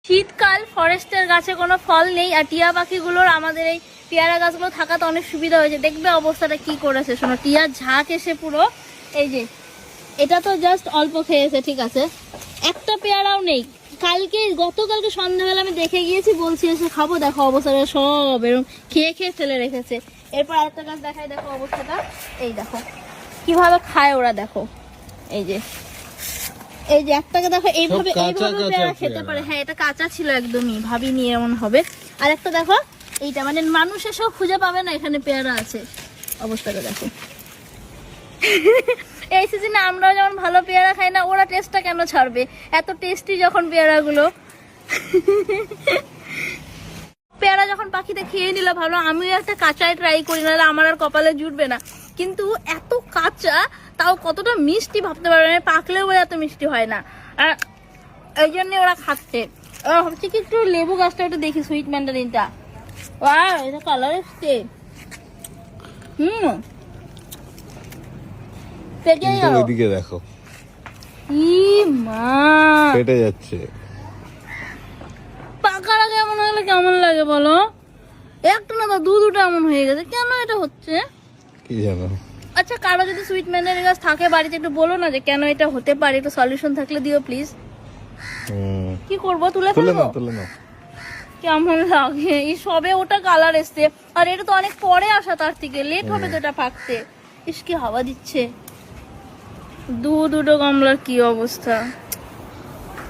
শীতকাল, ফরেস্টের গাছে কোনো ফল নেই, আর টিয়া পাখিগুলোর আমাদের এই পেয়ারা গাছগুলো থাকাতে অনেক সুবিধা হয়েছে। দেখবে অবস্থাটা কি করেছে, শোনো, টিয়ার ঝাঁক এসে পুরো, এই যে এটা তো জাস্ট অল্প খেয়েছে, ঠিক আছে, একটা পেয়ারাও নেই। গতকালকে সন্ধ্যাবেলা আমি দেখে গিয়েছি, বলছি এসে খাবো, দেখো অবস্থাটা সব এরকম খেয়ে খেয়ে ফেলে রেখেছে। এরপর আরেকটা গাছ দেখাই, দেখো অবস্থাটা, এই দেখো কিভাবে খায় ওরা, দেখো এই যে একটাকে দেখো এইভাবে পেয়ারা খেতে পারে। হ্যাঁ, এটা কাঁচা ছিল একদমই, ভাবিনি এমন হবে। আর একটা দেখো এইটা, মানে মানুষ এসব খুঁজে পাবে না এখানে পেয়ারা আছে, অবস্থাটা দেখো। এই সিজনে আমরাও যেমন ভালো পেয়ারা খাই না, ওরা টেস্টটা কেন ছাড়বে, এত টেস্টি যখন পেয়ারাগুলো। পেয়ারা যখন পাখিতে খেয়ে নিল, ভালো আমিও একটা কাঁচায় ট্রাই করি, নাহলে আমার আর কপালে জুটবে না। কিন্তু এত কাঁচা, তাও কতটা মিষ্টি ভাবতে পারবে না, পাকলেও এত মিষ্টি হয় না। আর এই জন্য ওরা খাচ্ছে। ওরা ভাবছে কি একটু লেবু গাছটা একটু দেখি, সুইট ম্যান্ডারিনটা, এটা কালার এসছে। ওইদিকে দেখো, ফেটে যাচ্ছে। পাকার আগে এমন হলে কেমন লাগে বলো? একটা না তো দুটো এমন হয়ে গেছে, কেন এটা হচ্ছে কি জানো? আচ্ছা, কারো যদি সুইট ম্যান্ডারিন গাছ থাকে বাড়িতে, একটু বলো না যে কেন এটা হতে পারে, একটু সলিউশন থাকলে দিও প্লিজ। কি করবো, তুলে ফেলবো? কেমন লাগে, এই সবে ওটা কালার এসছে, আর এটা তো অনেক পরে আসা, তার থেকে লেট হবে তো এটা পাকতে। ইস, কি হাওয়া দিচ্ছে। দুটো গামলার কি অবস্থা,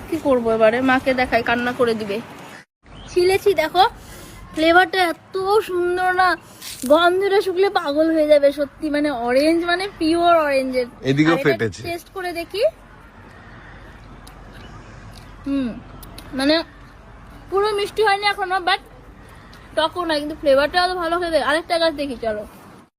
কি করবো এবারে, মাকে দেখাই, কান্না করে দিবে। ছিলেছি, দেখো ফ্লেভারটা এত সুন্দর না, গন্ধটা শুকলে পাগল হয়ে যাবে সত্যি, মানে অরেঞ্জ, মানে পিওর অরেঞ্জের। এদিকেও ফেটেছে, টেস্ট করে দেখি। মানে পুরো মিষ্টি হয়নি এখনো, বাট টকও না, কিন্তু ফ্লেভারটা ভালো খেতে। আরেকটা গাছ দেখি, চলো।